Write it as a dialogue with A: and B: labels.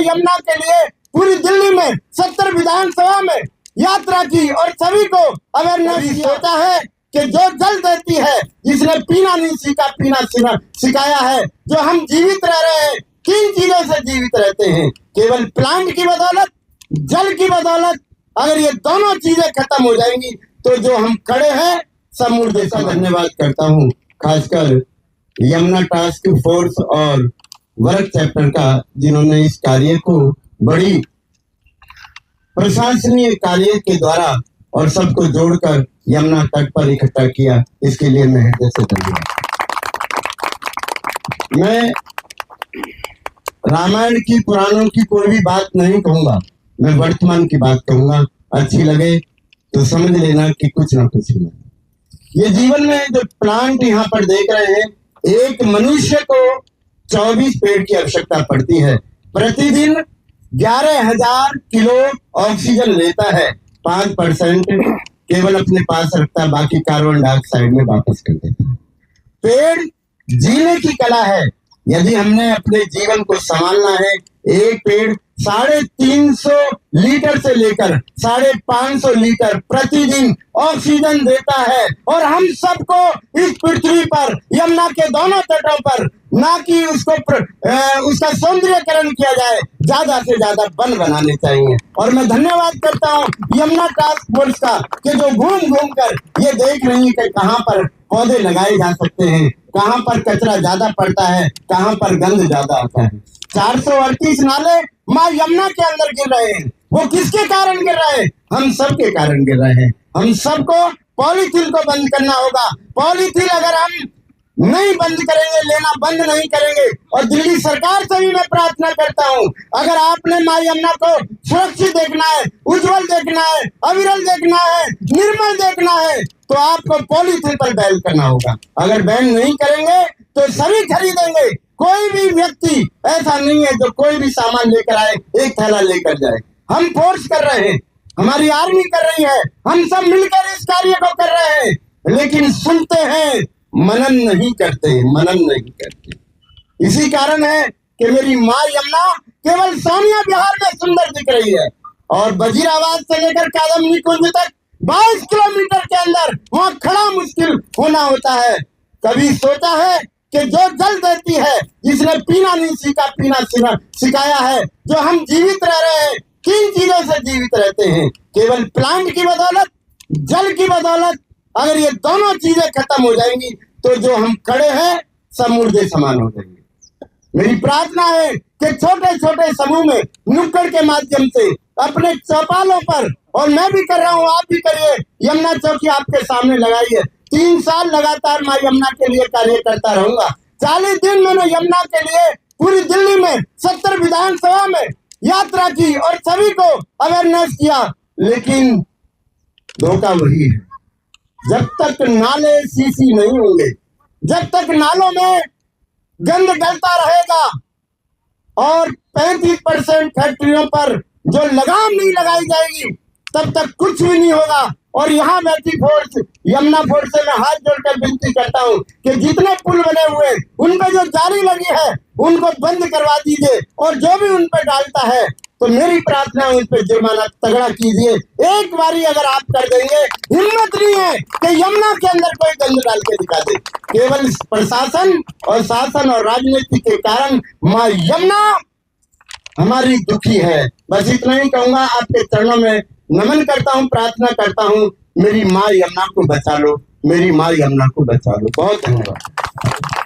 A: यमुना के लिए पूरी दिल्ली में 70 विधानसभा में यात्रा की और सभी को अवेयरनेस सोचा है कि जो जल देती है, जिसने पीना नहीं सीखा पीना सिखाया है, जो हम जीवित रह रहे हैं, किन चीजों से जीवित रहते हैं? केवल प्लांट की बदौलत, जल की बदौलत। अगर ये दोनों चीजें खत्म हो जाएंगी तो जो हम खड़े हैं सब मुर्दे का धन्यवाद करता हूँ, खासकर यमुना टास्क फोर्स और वर्क चैप्टर का, जिन्होंने इस कार्य को बड़ी प्रशंसनीय कार्य के द्वारा और सबको जोड़कर यमुना तट पर इकट्ठा किया। इसके लिए मैं हृदय से धन्यवाद। मैं रामायण की, पुराणों की कोई भी बात नहीं कहूंगा, मैं वर्तमान की बात कहूंगा। अच्छी लगे तो समझ लेना कि कुछ ना कुछ नहीं। ये जीवन में जो प्लांट यहाँ पर देख रहे हैं, एक मनुष्य को 24 पेड़ की आवश्यकता पड़ती है। प्रतिदिन 11,000 किलो ऑक्सीजन लेता है, 5% केवल अपने पास रखता है, बाकी कार्बन डाइऑक्साइड में वापस कर देता है। पेड़ जीने की कला है। यदि हमने अपने जीवन को संभालना है, एक पेड़ 350 लीटर से लेकर 550 लीटर प्रतिदिन ऑक्सीजन देता है। और हम सबको इस पृथ्वी पर, यमुना के दोनों तटों पर, ना कि उसका सौंदर्यकरण किया जाए, ज्यादा से ज्यादा वन बनाने चाहिए। और मैं धन्यवाद करता हूँ यमुना टास्क फोर्स का कि जो घूम घूम कर ये देख रही है कि कहाँ पर पौधे लगाए जा सकते हैं, कहाँ पर कचरा ज्यादा पड़ता है, कहाँ पर गंद ज्यादा आता है। 438 नाले माँ यमुना के अंदर गिर रहे हैं। वो किसके कारण गिर रहे हैं? हम सब के कारण गिर रहे हैं। हम सबको पॉलीथीन को बंद करना होगा। पॉलीथीन अगर हम नहीं बंद करेंगे, लेना बंद नहीं करेंगे, और दिल्ली सरकार से भी मैं प्रार्थना करता हूँ, अगर आपने माँ यमुना को सुरक्षित देखना है, उज्जवल देखना है, अविरल देखना है, निर्मल देखना है, तो आपको पॉलीथीन पर बैन करना होगा। अगर बैन नहीं करेंगे तो सभी खरीदेंगे। कोई भी व्यक्ति ऐसा नहीं है जो कोई भी सामान लेकर आए, एक थैला लेकर जाए। हम फोर्स कर रहे हैं, हमारी आर्मी कर रही है, हम सब मिलकर इस कार्य को कर रहे हैं, लेकिन सुनते हैं, मनन नहीं करते, मनन नहीं करते। इसी कारण है कि मेरी माँ यमुना केवल सोनिया विहार में सुंदर दिख रही है, और वजीराबाद से लेकर कादम्बनी कुंज तक 22 किलोमीटर के अंदर वहाँ खड़ा मुश्किल होना होता है। कभी सोचा है कि जो जल देती है, जिसने पीना नहीं सीखा पीना सिखाया है, जो हम जीवित रह रहे हैं, किन चीजों से जीवित रहते हैं? केवल प्लांट की बदौलत, जल की बदौलत। अगर ये दोनों चीजें खत्म हो जाएंगी तो जो हम खड़े हैं सब मुर्दे समान हो जाएंगे। मेरी प्रार्थना है कि छोटे छोटे समूह में नुक्कड़ के माध्यम से अपने चौपालों पर, और मैं भी कर रहा हूँ, आप भी करिए, यमुना चौकी आपके सामने लगाइए। 3 साल लगातार मैं यमुना के लिए कार्य करता रहूंगा। 40 दिन मैंने यमुना के लिए पूरी दिल्ली में 70 विधानसभा में यात्रा की और सभी को अवेयरनेस किया, लेकिन धोखा वही है। जब तक नाले सीसी नहीं होंगे, जब तक नालों में गंद गलता रहेगा और 35% फैक्ट्रियों पर जो लगाम नहीं लगाई जाएगी, तब तक कुछ भी नहीं होगा। और यहाँ बैठी फोर्स, यमुना फोर्स से मैं हाथ जोड़कर विनती करता हूँ कि जितने पुल बने हुए उन पे जो जाली लगी है उनको बंद करवा दीजिए, और जो भी उन पे डालता है तो मेरी प्रार्थना है उन पे जुर्माना तगड़ा कीजिए। एक बारी अगर आप कर देंगे, हिम्मत नहीं है कि यमुना के अंदर कोई गंद डाल के दिखा दे। केवल प्रशासन और शासन और राजनीति के कारण माँ यमुना हमारी दुखी है। बस इतना ही कहूंगा, आपके चरणों में नमन करता हूँ, प्रार्थना करता हूँ, मेरी माँ यमुना को बचा लो, मेरी माँ यमुना को बचा लो। बहुत धन्यवाद।